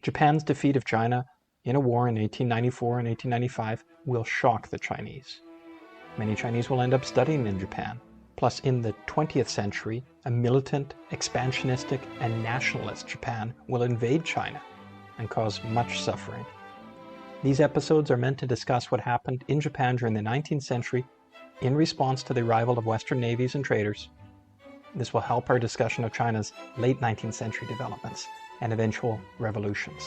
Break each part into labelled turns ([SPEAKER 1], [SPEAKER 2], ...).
[SPEAKER 1] Japan's defeat of China in a war in 1894 and 1895 will shock the Chinese. Many Chinese will end up studying in Japan. Plus, in the 20th century, a militant, expansionistic, and nationalist Japan will invade China and cause much suffering. These episodes are meant to discuss what happened in Japan during the 19th century in response to the arrival of Western navies and traders. This will help our discussion of China's late 19th century developments and eventual revolutions.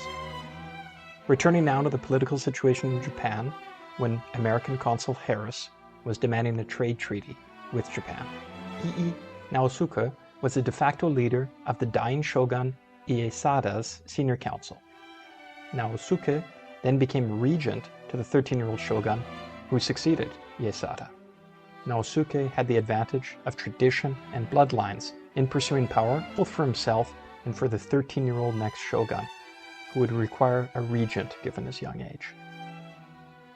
[SPEAKER 1] Returning now to the political situation in Japan, when American Consul Harris was demanding a trade treaty with Japan. Ii Naosuke was the de facto leader of the dying shogun Iesada's senior council. Naosuke then became regent to the 13-year-old shogun who succeeded Iesada. Naosuke had the advantage of tradition and bloodlines in pursuing power both for himself and for the 13-year-old next shogun, who would require a regent given his young age.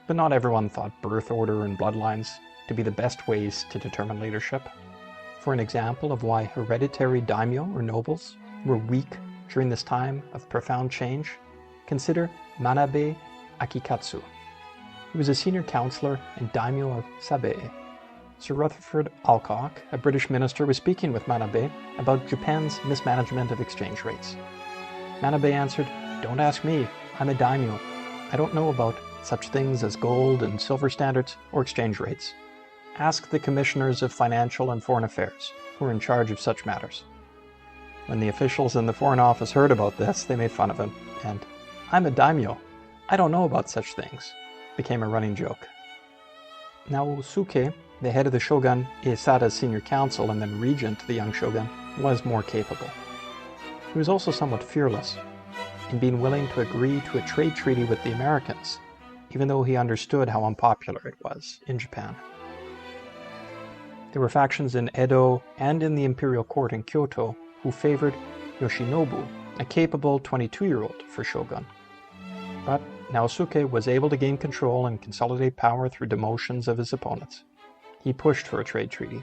[SPEAKER 1] But not everyone thought birth order and bloodlines to be the best ways to determine leadership. For an example of why hereditary daimyo or nobles were weak during this time of profound change, consider Manabe Akikatsu. He was a senior counselor and daimyo of Sabei. Sir Rutherford Alcock, a British minister, was speaking with Manabe about Japan's mismanagement of exchange rates. Manabe answered, "Don't ask me, I'm a daimyo. I don't know about such things as gold and silver standards or exchange rates. Ask the commissioners of financial and foreign affairs, who are in charge of such matters." When the officials in the Foreign Office heard about this, they made fun of him, and "I'm a daimyo, I don't know about such things," became a running joke. Naosuke, the head of the shogun Iesada's senior council and then regent to the young shogun, was more capable. He was also somewhat fearless in being willing to agree to a trade treaty with the Americans, even though he understood how unpopular it was in Japan. There were factions in Edo and in the imperial court in Kyoto who favored Yoshinobu, a capable 22-year-old for shogun. But Naosuke was able to gain control and consolidate power through demotions of his opponents. He pushed for a trade treaty.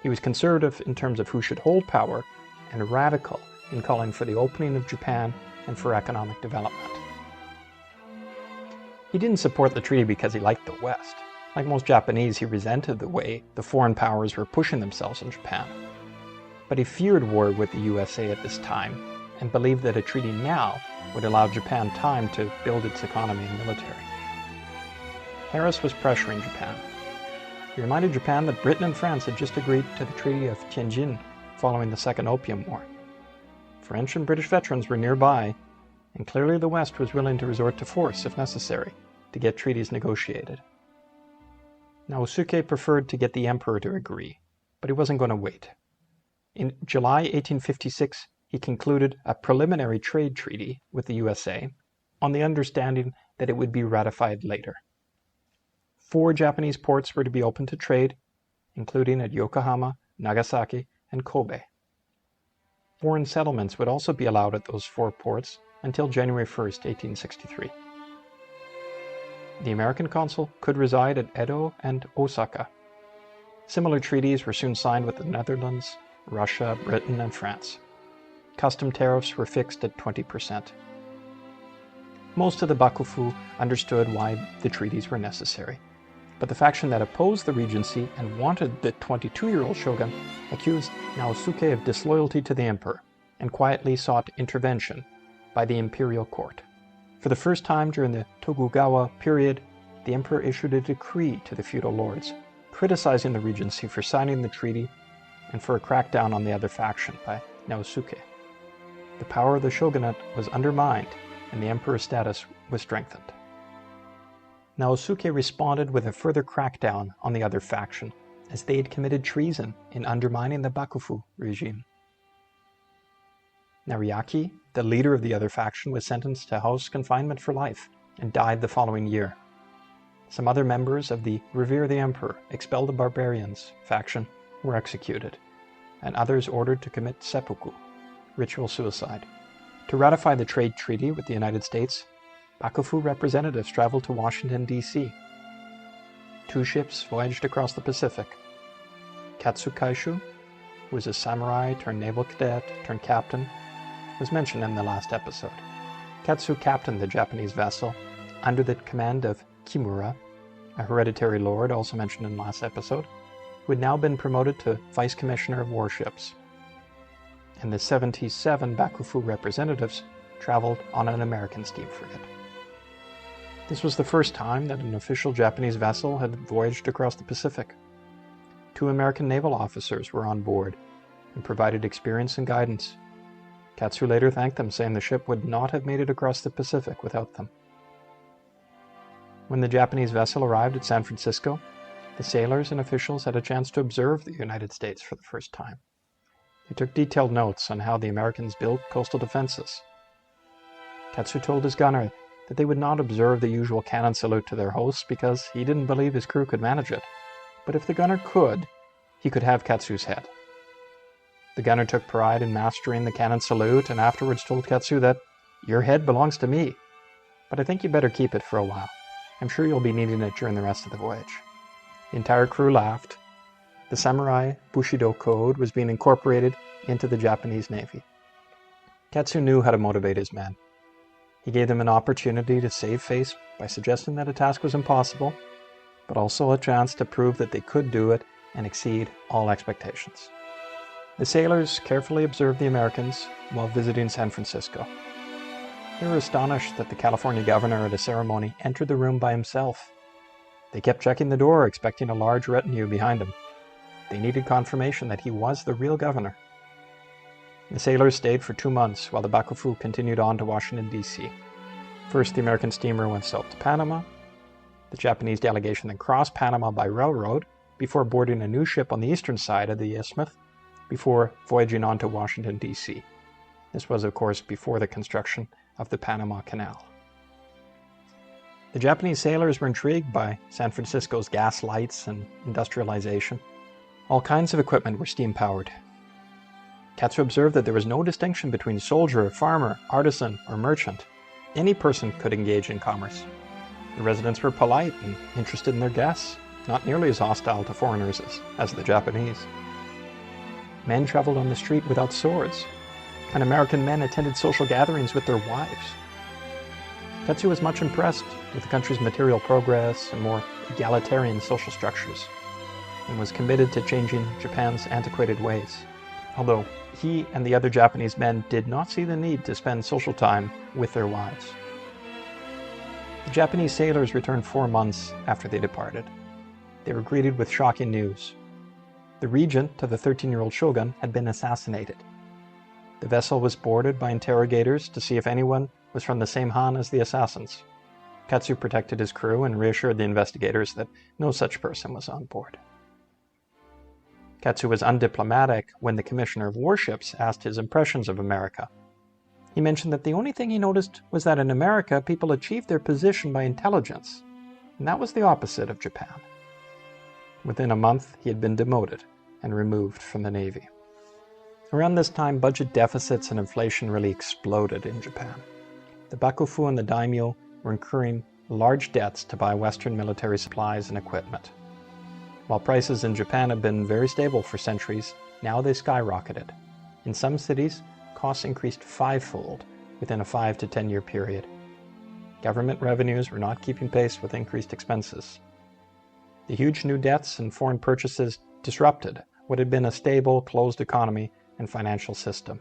[SPEAKER 1] He was conservative in terms of who should hold power and radical in calling for the opening of Japan and for economic development. He didn't support the treaty because he liked the West. Like most Japanese, he resented the way the foreign powers were pushing themselves in Japan. But he feared war with the USA at this time and believed that a treaty now would allow Japan time to build its economy and military. Harris was pressuring Japan. He reminded Japan that Britain and France had just agreed to the Treaty of Tianjin following the Second Opium War. French and British veterans were nearby, and clearly the West was willing to resort to force if necessary to get treaties negotiated. Naosuke preferred to get the emperor to agree, but he wasn't going to wait. In July 1856, he concluded a preliminary trade treaty with the USA on the understanding that it would be ratified later. 4 Japanese ports were to be open to trade, including at Yokohama, Nagasaki, and Kobe. Foreign settlements would also be allowed at those 4 ports until January 1st, 1863. The American consul could reside at Edo and Osaka. Similar treaties were soon signed with the Netherlands, Russia, Britain, and France. Custom tariffs were fixed at 20%. Most of the Bakufu understood why the treaties were necessary, but the faction that opposed the regency and wanted the 22-year-old shogun accused Naosuke of disloyalty to the emperor and quietly sought intervention by the imperial court. For the first time during the Tokugawa period, the emperor issued a decree to the feudal lords, criticizing the regency for signing the treaty and for a crackdown on the other faction by Naosuke. The power of the shogunate was undermined and the emperor's status was strengthened. Naosuke responded with a further crackdown on the other faction, as they had committed treason in undermining the Bakufu regime. Nariaki, the leader of the other faction, was sentenced to house confinement for life and died the following year. Some other members of the Revere the Emperor, expel the barbarians faction, were executed, and others ordered to commit seppuku, ritual suicide. To ratify the trade treaty with the United States, Bakufu representatives traveled to Washington, D.C. 2 ships voyaged across the Pacific. Katsukaishu, who was a samurai turned naval cadet turned captain, was mentioned in the last episode. Katsu captained the Japanese vessel under the command of Kimura, a hereditary lord also mentioned in last episode, who had now been promoted to Vice Commissioner of Warships. And the 77 Bakufu representatives traveled on an American steam frigate. This was the first time that an official Japanese vessel had voyaged across the Pacific. 2 American naval officers were on board and provided experience and guidance. Katsu later thanked them, saying the ship would not have made it across the Pacific without them. When the Japanese vessel arrived at San Francisco, the sailors and officials had a chance to observe the United States for the first time. They took detailed notes on how the Americans built coastal defenses. Katsu told his gunner that they would not observe the usual cannon salute to their hosts because he didn't believe his crew could manage it. But if the gunner could, he could have Katsu's head. The gunner took pride in mastering the cannon salute and afterwards told Katsu that, "Your head belongs to me, but I think you better keep it for a while. I'm sure you'll be needing it during the rest of the voyage." The entire crew laughed. The samurai Bushido code was being incorporated into the Japanese Navy. Katsu knew how to motivate his men. He gave them an opportunity to save face by suggesting that a task was impossible, but also a chance to prove that they could do it and exceed all expectations. The sailors carefully observed the Americans while visiting San Francisco. They were astonished that the California governor at a ceremony entered the room by himself. They kept checking the door, expecting a large retinue behind him. They needed confirmation that he was the real governor. The sailors stayed for 2 months while the Bakufu continued on to Washington, D.C. First, the American steamer went south to Panama. The Japanese delegation then crossed Panama by railroad before boarding a new ship on the eastern side of the isthmus before voyaging on to Washington, D.C. This was, of course, before the construction of the Panama Canal. The Japanese sailors were intrigued by San Francisco's gas lights and industrialization. All kinds of equipment were steam-powered. Katsu observed that there was no distinction between soldier, farmer, artisan, or merchant. Any person could engage in commerce. The residents were polite and interested in their guests, not nearly as hostile to foreigners as the Japanese. Men traveled on the street without swords, and American men attended social gatherings with their wives. Katsu was much impressed with the country's material progress and more egalitarian social structures, and was committed to changing Japan's antiquated ways. Although he and the other Japanese men did not see the need to spend social time with their wives. The Japanese sailors returned 4 months after they departed. They were greeted with shocking news. The regent of the 13-year-old shogun had been assassinated. The vessel was boarded by interrogators to see if anyone was from the same Han as the assassins. Katsu protected his crew and reassured the investigators that no such person was on board. Katsu was undiplomatic when the Commissioner of Warships asked his impressions of America. He mentioned that the only thing he noticed was that in America people achieved their position by intelligence, and that was the opposite of Japan. Within a month, he had been demoted and removed from the Navy. Around this time, budget deficits and inflation really exploded in Japan. The Bakufu and the daimyo were incurring large debts to buy Western military supplies and equipment. While prices in Japan have been very stable for centuries, now they skyrocketed. In some cities, costs increased 5-fold within a 5 to 10 year period. Government revenues were not keeping pace with increased expenses. The huge new debts and foreign purchases disrupted what had been a stable, closed economy and financial system.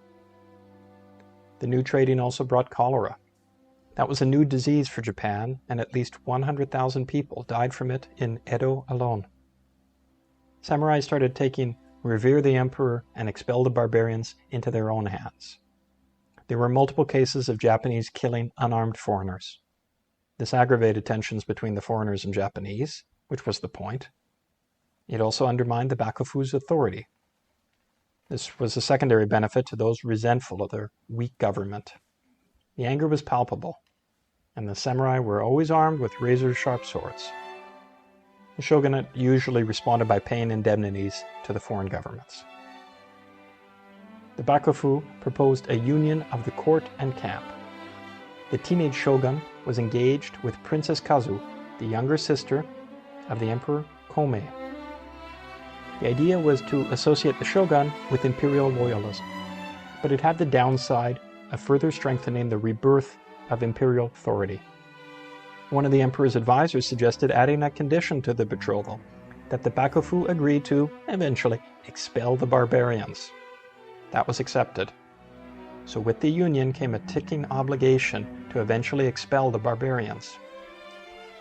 [SPEAKER 1] The new trading also brought cholera. That was a new disease for Japan, and at least 100,000 people died from it in Edo alone. Samurai started taking revere the emperor and expel the barbarians into their own hands. There were multiple cases of Japanese killing unarmed foreigners. This aggravated tensions between the foreigners and Japanese, which was the point. It also undermined the Bakufu's authority. This was a secondary benefit to those resentful of their weak government. The anger was palpable, and the samurai were always armed with razor-sharp swords. The shogunate usually responded by paying indemnities to the foreign governments. The Bakufu proposed a union of the court and camp. The teenage shogun was engaged with Princess Kazu, the younger sister of the Emperor Komei. The idea was to associate the shogun with imperial loyalism, but it had the downside of further strengthening the rebirth of imperial authority. One of the emperor's advisors suggested adding a condition to the betrothal, that the Bakufu agreed to, eventually, expel the barbarians. That was accepted. So with the union came a ticking obligation to eventually expel the barbarians.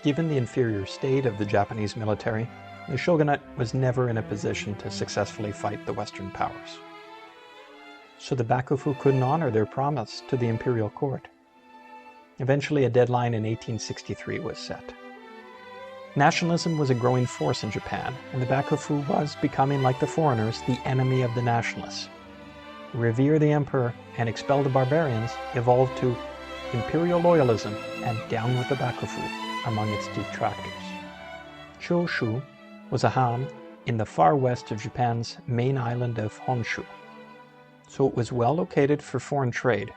[SPEAKER 1] Given the inferior state of the Japanese military, the shogunate was never in a position to successfully fight the Western powers. So the Bakufu couldn't honor their promise to the imperial court. Eventually a deadline in 1863 was set. Nationalism was a growing force in Japan, and the Bakufu was becoming, like the foreigners, the enemy of the nationalists. Revere the emperor and expel the barbarians evolved to imperial loyalism and down with the Bakufu among its detractors. Choshu was a han in the far west of Japan's main island of Honshu, so it was well located for foreign trade.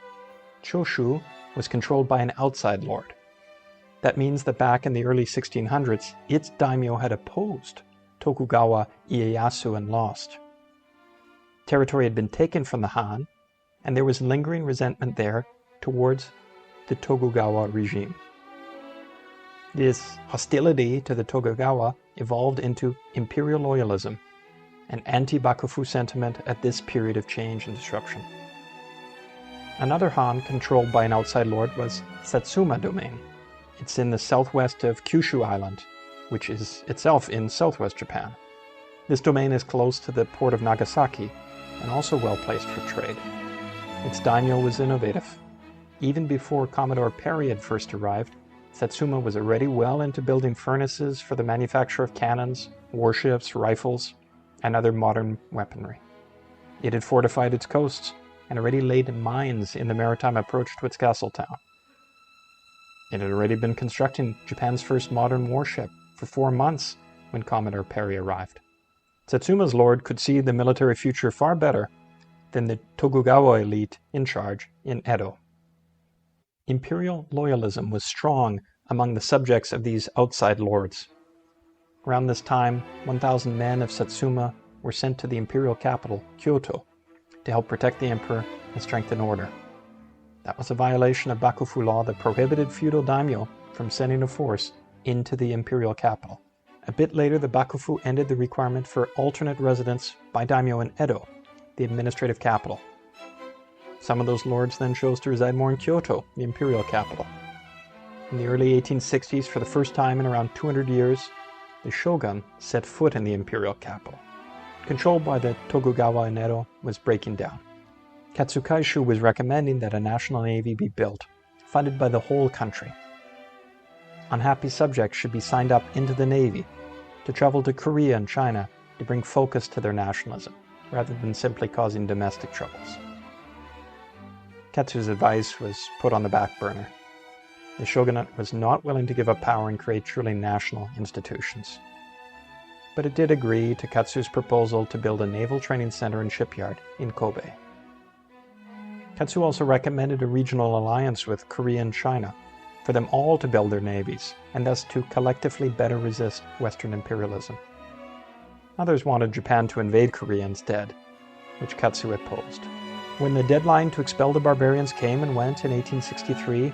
[SPEAKER 1] Choshu was controlled by an outside lord. That means that back in the early 1600s, its daimyo had opposed Tokugawa Ieyasu and lost. Territory had been taken from the Han, and there was lingering resentment there towards the Tokugawa regime. This hostility to the Tokugawa evolved into imperial loyalism, an anti-Bakufu sentiment at this period of change and disruption. Another Han controlled by an outside lord was Satsuma Domain. It's in the southwest of Kyushu Island, which is itself in southwest Japan. This domain is close to the port of Nagasaki and also well placed for trade. Its daimyo was innovative. Even before Commodore Perry had first arrived, Satsuma was already well into building furnaces for the manufacture of cannons, warships, rifles, and other modern weaponry. It had fortified its coasts and already laid mines in the maritime approach to its castle town. It had already been constructing Japan's first modern warship for 4 months when Commodore Perry arrived. Satsuma's lord could see the military future far better than the Tokugawa elite in charge in Edo. Imperial loyalism was strong among the subjects of these outside lords. Around this time, 1,000 men of Satsuma were sent to the imperial capital, Kyoto, to help protect the emperor and strengthen order. That was a violation of Bakufu law that prohibited feudal daimyo from sending a force into the imperial capital. A bit later, the Bakufu ended the requirement for alternate residence by daimyo in Edo, the administrative capital. Some of those lords then chose to reside more in Kyoto, the imperial capital. In the early 1860s, for the first time in around 200 years, the shogun set foot in the imperial capital. Control by the Tokugawa in Edo was breaking down. Katsukaishu was recommending that a national navy be built, funded by the whole country. Unhappy subjects should be signed up into the navy to travel to Korea and China to bring focus to their nationalism, rather than simply causing domestic troubles. Katsu's advice was put on the back burner. The shogunate was not willing to give up power and create truly national institutions. But it did agree to Katsu's proposal to build a naval training center and shipyard in Kobe. Katsu also recommended a regional alliance with Korea and China, for them all to build their navies, and thus to collectively better resist Western imperialism. Others wanted Japan to invade Korea instead, which Katsu opposed. When the deadline to expel the barbarians came and went in 1863,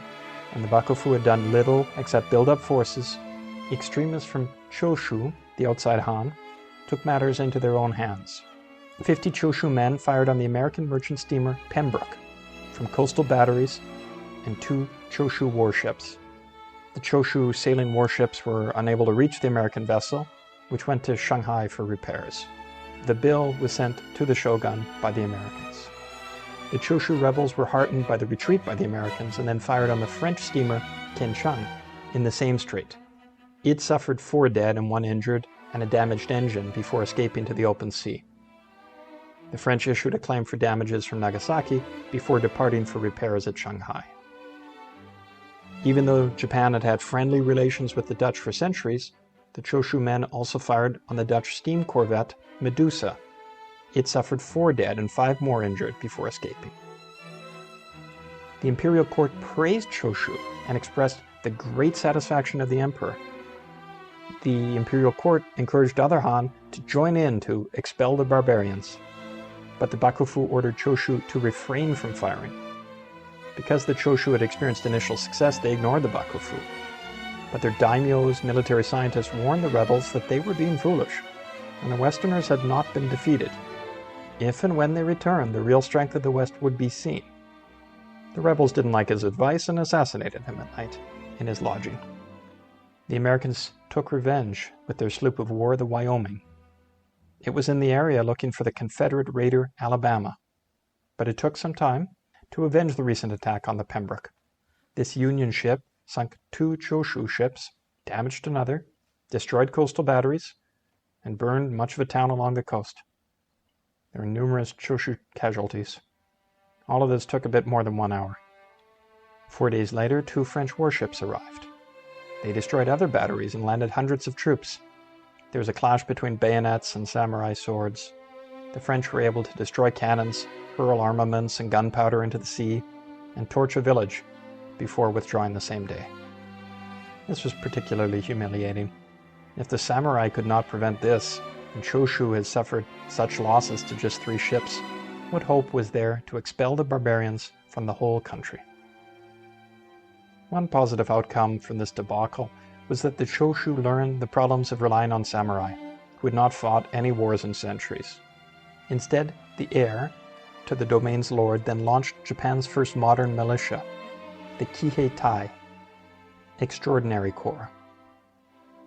[SPEAKER 1] and the Bakufu had done little except build up forces, extremists from Choshu, the outside Han, took matters into their own hands. 50 Choshu men fired on the American merchant steamer Pembroke from coastal batteries and 2 Choshu warships. The Choshu sailing warships were unable to reach the American vessel, which went to Shanghai for repairs. The bill was sent to the shogun by the Americans. The Choshu rebels were heartened by the retreat by the Americans and then fired on the French steamer Quancheng in the same strait. It suffered 4 dead and 1 injured and a damaged engine before escaping to the open sea. The French issued a claim for damages from Nagasaki before departing for repairs at Shanghai. Even though Japan had had friendly relations with the Dutch for centuries, the Choshu men also fired on the Dutch steam corvette Medusa. It suffered 4 dead and 5 more injured before escaping. The imperial court praised Choshu and expressed the great satisfaction of the emperor. The imperial court encouraged other Han to join in to expel the barbarians, but the Bakufu ordered Choshu to refrain from firing. Because the Choshu had experienced initial success, they ignored the Bakufu. But their daimyos, military scientists, warned the rebels that they were being foolish, and the Westerners had not been defeated. If and when they returned, the real strength of the West would be seen. The rebels didn't like his advice and assassinated him at night in his lodging. The Americans took revenge with their sloop of war, the Wyoming. It was in the area looking for the Confederate raider Alabama, but it took some time to avenge the recent attack on the Pembroke. This Union ship sunk 2 Choshu ships, damaged another, destroyed coastal batteries, and burned much of a town along the coast. There were numerous Choshu casualties. All of this took a bit more than 1 hour. 4 days later, 2 French warships arrived. They destroyed other batteries and landed hundreds of troops. There was a clash between bayonets and samurai swords. The French were able to destroy cannons, hurl armaments and gunpowder into the sea, and torch a village before withdrawing the same day. This was particularly humiliating. If the samurai could not prevent this, and Choshu had suffered such losses to just 3 ships, what hope was there to expel the barbarians from the whole country? One positive outcome from this debacle was that the Choshu learned the problems of relying on samurai, who had not fought any wars in centuries. Instead, the heir to the domain's lord then launched Japan's first modern militia, the Kihei Tai, Extraordinary Corps.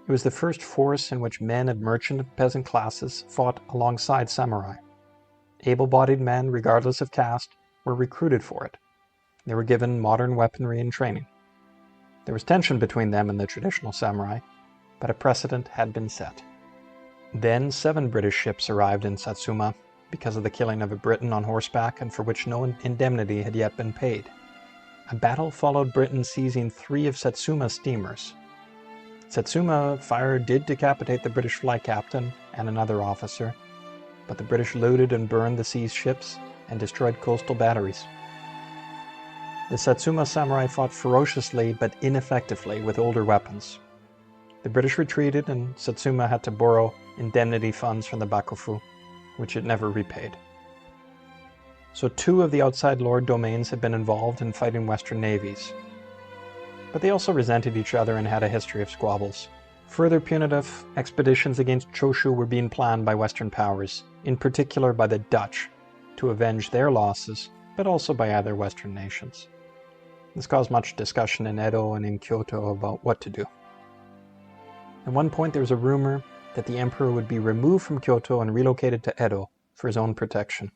[SPEAKER 1] It was the first force in which men and merchant and peasant classes fought alongside samurai. Able-bodied men, regardless of caste, were recruited for it. They were given modern weaponry and training. There was tension between them and the traditional samurai, but a precedent had been set. Then 7 British ships arrived in Satsuma because of the killing of a Briton on horseback and for which no indemnity had yet been paid. A battle followed Britain seizing 3 of Satsuma's steamers. Satsuma fire did decapitate the British flag captain and another officer, but the British looted and burned the seized ships and destroyed coastal batteries. The Satsuma samurai fought ferociously but ineffectively with older weapons. The British retreated and Satsuma had to borrow indemnity funds from the Bakufu, which it never repaid. So 2 of the outside lord domains had been involved in fighting Western navies. But they also resented each other and had a history of squabbles. Further punitive expeditions against Choshu were being planned by Western powers, in particular by the Dutch, to avenge their losses, but also by other Western nations. This caused much discussion in Edo and in Kyoto about what to do. At one point there was a rumor that the emperor would be removed from Kyoto and relocated to Edo for his own protection.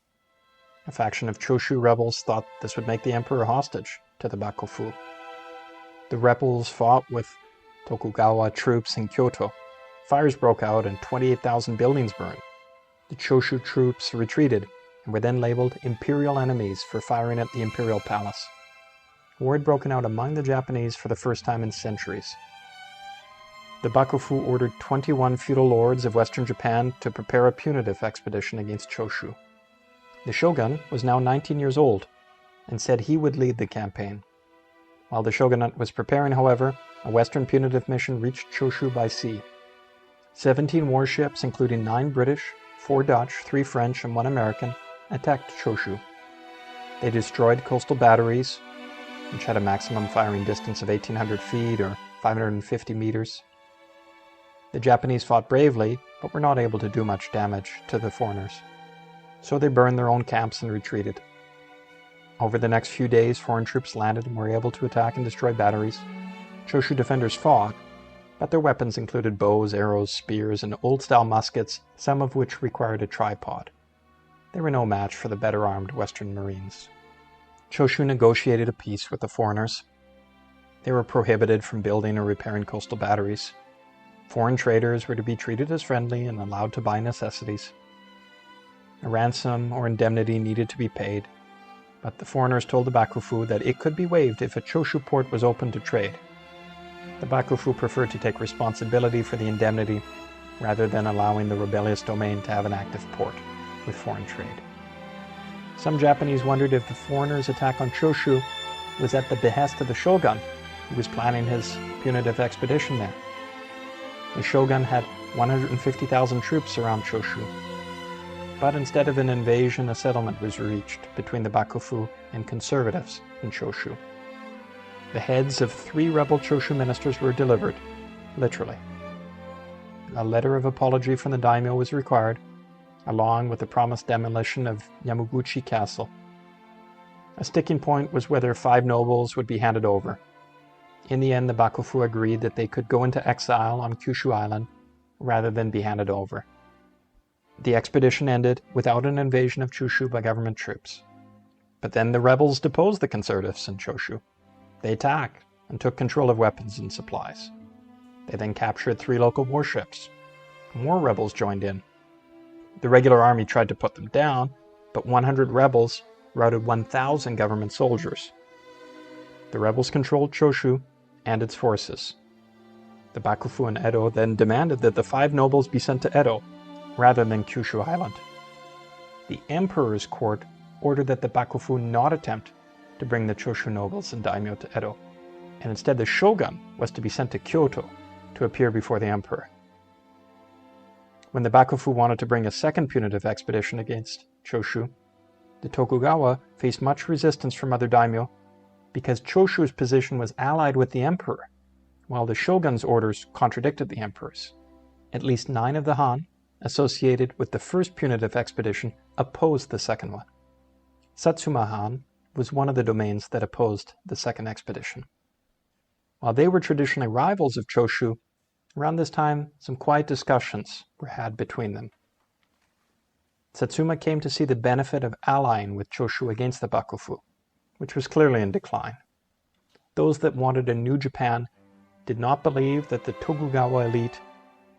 [SPEAKER 1] A faction of Choshu rebels thought this would make the emperor hostage to the Bakufu. The rebels fought with Tokugawa troops in Kyoto. Fires broke out and 28,000 buildings burned. The Choshu troops retreated and were then labeled imperial enemies for firing at the imperial palace. War had broken out among the Japanese for the first time in centuries. The Bakufu ordered 21 feudal lords of Western Japan to prepare a punitive expedition against Choshu. The shogun was now 19 years old and said he would lead the campaign. While the shogunate was preparing, however, a Western punitive mission reached Choshu by sea. 17 warships, including 9 British, 4 Dutch, 3 French, and 1 American, attacked Choshu. They destroyed coastal batteries, which had a maximum firing distance of 1,800 feet or 550 meters. The Japanese fought bravely, but were not able to do much damage to the foreigners. So they burned their own camps and retreated. Over the next few days, foreign troops landed and were able to attack and destroy batteries. Choshu defenders fought, but their weapons included bows, arrows, spears, and old-style muskets, some of which required a tripod. They were no match for the better-armed Western Marines. Choshu negotiated a peace with the foreigners. They were prohibited from building or repairing coastal batteries. Foreign traders were to be treated as friendly and allowed to buy necessities. A ransom or indemnity needed to be paid, but the foreigners told the Bakufu that it could be waived if a Choshu port was open to trade. The Bakufu preferred to take responsibility for the indemnity rather than allowing the rebellious domain to have an active port with foreign trade. Some Japanese wondered if the foreigners' attack on Choshu was at the behest of the shogun, who was planning his punitive expedition there. The shogun had 150,000 troops around Choshu. But instead of an invasion, a settlement was reached between the Bakufu and conservatives in Choshu. The heads of 3 rebel Choshu ministers were delivered, literally. A letter of apology from the daimyo was required, along with the promised demolition of Yamaguchi Castle. A sticking point was whether 5 nobles would be handed over. In the end, the Bakufu agreed that they could go into exile on Kyushu Island rather than be handed over. The expedition ended without an invasion of Choshu by government troops. But then the rebels deposed the conservatives in Choshu. They attacked and took control of weapons and supplies. They then captured 3 local warships. More rebels joined in. The regular army tried to put them down, but 100 rebels routed 1,000 government soldiers. The rebels controlled Choshu and its forces. The Bakufu and Edo then demanded that the 5 nobles be sent to Edo, rather than Kyushu Island. The emperor's court ordered that the Bakufu not attempt to bring the Choshu nobles and daimyo to Edo, and instead the shogun was to be sent to Kyoto to appear before the emperor. When the Bakufu wanted to bring a second punitive expedition against Choshu, the Tokugawa faced much resistance from other daimyo because Choshu's position was allied with the emperor, while the shogun's orders contradicted the emperor's. At least 9 of the Han associated with the first punitive expedition opposed the second one. Satsuma Han was one of the domains that opposed the second expedition. While they were traditionally rivals of Choshu, around this time some quiet discussions were had between them. Satsuma came to see the benefit of allying with Choshu against the Bakufu, which was clearly in decline. Those that wanted a new Japan did not believe that the Tokugawa elite,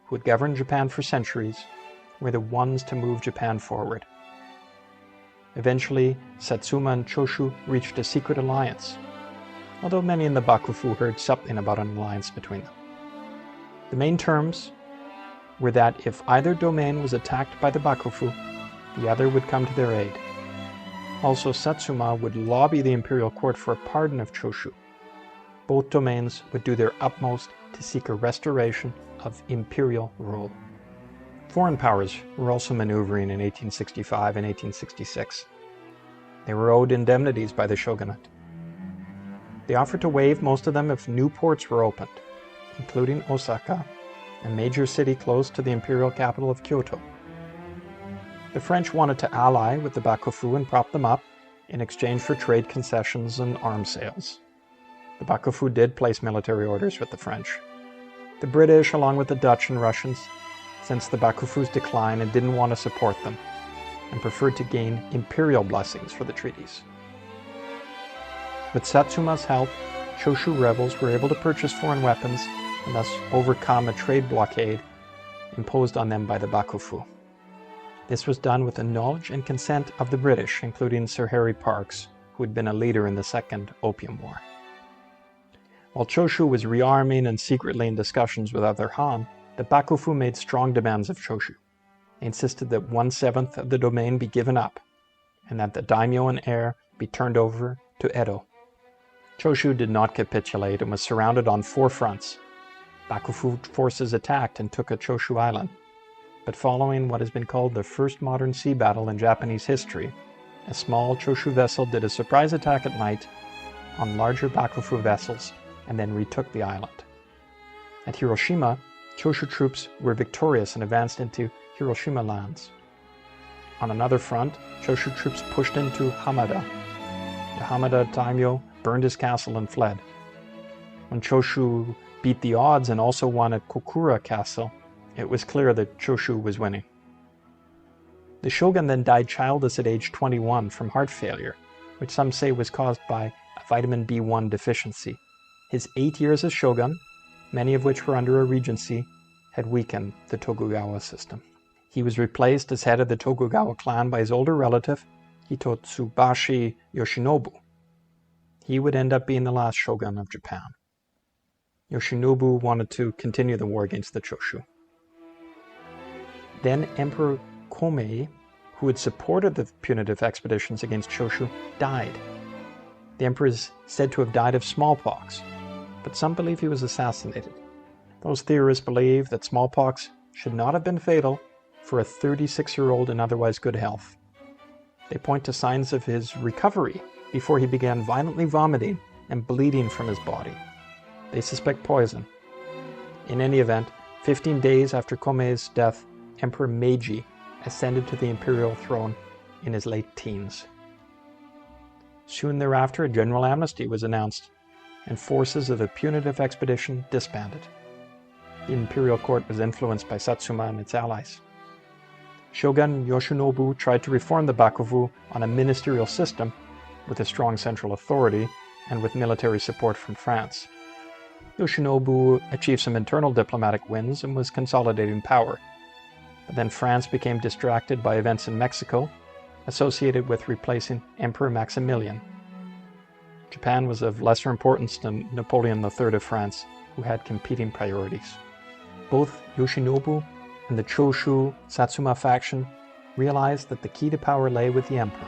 [SPEAKER 1] who had governed Japan for centuries, were the ones to move Japan forward. Eventually, Satsuma and Choshu reached a secret alliance, although many in the Bakufu heard something about an alliance between them. The main terms were that if either domain was attacked by the Bakufu, the other would come to their aid. Also, Satsuma would lobby the imperial court for a pardon of Choshu. Both domains would do their utmost to seek a restoration of imperial rule. Foreign powers were also maneuvering in 1865 and 1866. They were owed indemnities by the shogunate. They offered to waive most of them if new ports were opened, including Osaka, a major city close to the imperial capital of Kyoto. The French wanted to ally with the Bakufu and prop them up in exchange for trade concessions and arms sales. The Bakufu did place military orders with the French. The British, along with the Dutch and Russians, sensed the Bakufu's decline and didn't want to support them, and preferred to gain imperial blessings for the treaties. With Satsuma's help, Choshu rebels were able to purchase foreign weapons and thus overcome a trade blockade imposed on them by the Bakufu. This was done with the knowledge and consent of the British, including Sir Harry Parkes, who had been a leader in the Second Opium War. While Choshu was rearming and secretly in discussions with other Han, the Bakufu made strong demands of Choshu. They insisted that 1/7 of the domain be given up, and that the daimyo and heir be turned over to Edo. Choshu did not capitulate and was surrounded on 4 fronts. Bakufu forces attacked and took a Choshu Island, but following what has been called the first modern sea battle in Japanese history, a small Choshu vessel did a surprise attack at night on larger Bakufu vessels and then retook the island. At Hiroshima, Choshu troops were victorious and advanced into Hiroshima lands. On another front, Choshu troops pushed into Hamada. The Hamada daimyo burned his castle and fled. When Choshu beat the odds and also won at Kokura Castle, it was clear that Choshu was winning. The shogun then died childless at age 21 from heart failure, which some say was caused by a vitamin B1 deficiency. His 8 years as shogun, many of which were under a regency, had weakened the Tokugawa system. He was replaced as head of the Tokugawa clan by his older relative, Hitotsubashi Yoshinobu. He would end up being the last shogun of Japan. Yoshinobu wanted to continue the war against the Choshu. Then Emperor Komei, who had supported the punitive expeditions against Choshu, died. The emperor is said to have died of smallpox, but some believe he was assassinated. Those theorists believe that smallpox should not have been fatal for a 36-year-old in otherwise good health. They point to signs of his recovery before he began violently vomiting and bleeding from his body. They suspect poison. In any event, 15 days after Komei's death, Emperor Meiji ascended to the imperial throne in his late teens. Soon thereafter, a general amnesty was announced, and forces of the punitive expedition disbanded. The imperial court was influenced by Satsuma and its allies. Shogun Yoshinobu tried to reform the Bakufu on a ministerial system with a strong central authority and with military support from France. Yoshinobu achieved some internal diplomatic wins and was consolidating power. But then France became distracted by events in Mexico associated with replacing Emperor Maximilian. Japan was of lesser importance than Napoleon III of France, who had competing priorities. Both Yoshinobu and the Choshu Satsuma faction realized that the key to power lay with the emperor.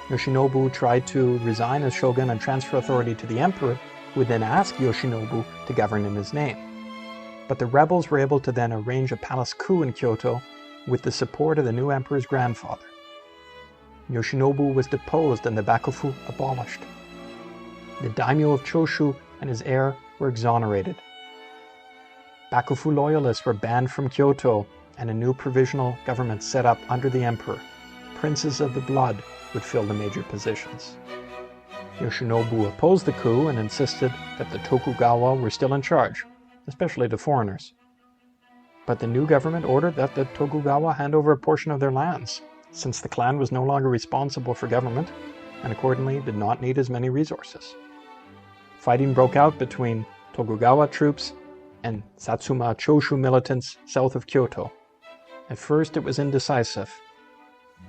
[SPEAKER 1] Yoshinobu tried to resign as shogun and transfer authority to the emperor, who would then ask Yoshinobu to govern in his name. But the rebels were able to then arrange a palace coup in Kyoto with the support of the new emperor's grandfather. Yoshinobu was deposed and the Bakufu abolished. The daimyo of Choshu and his heir were exonerated. Bakufu loyalists were banned from Kyoto and a new provisional government set up under the emperor. Princes of the blood would fill the major positions. Yoshinobu opposed the coup and insisted that the Tokugawa were still in charge, especially to foreigners. But the new government ordered that the Tokugawa hand over a portion of their lands, since the clan was no longer responsible for government and accordingly did not need as many resources. Fighting broke out between Tokugawa troops and Satsuma Choshu militants south of Kyoto. At first it was indecisive,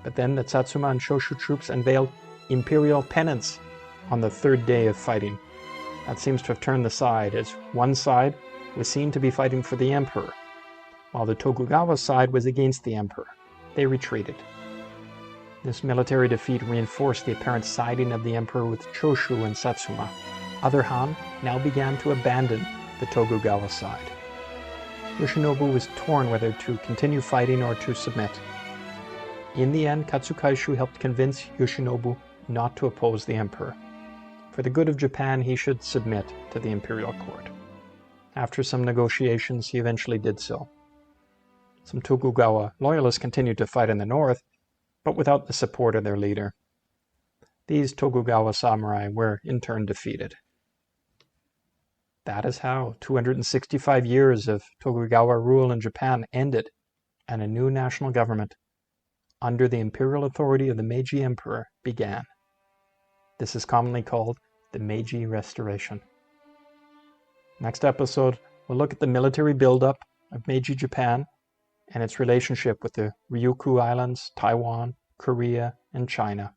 [SPEAKER 1] but then the Satsuma and Choshu troops unveiled imperial pennants on the third day of fighting. That seems to have turned the side, as one side was seen to be fighting for the emperor, while the Tokugawa side was against the emperor. They retreated. This military defeat reinforced the apparent siding of the emperor with Choshu and Satsuma. Other Han now began to abandon the Tokugawa side. Yoshinobu was torn whether to continue fighting or to submit. In the end, Katsukaishu helped convince Yoshinobu not to oppose the emperor. For the good of Japan, he should submit to the imperial court. After some negotiations, he eventually did so. Some Tokugawa loyalists continued to fight in the north, but without the support of their leader. These Tokugawa samurai were in turn defeated. That is how 265 years of Tokugawa rule in Japan ended, and a new national government, under the imperial authority of the Meiji Emperor, began. This is commonly called the Meiji Restoration. Next episode, we'll look at the military buildup of Meiji Japan and its relationship with the Ryukyu Islands, Taiwan, Korea, and China.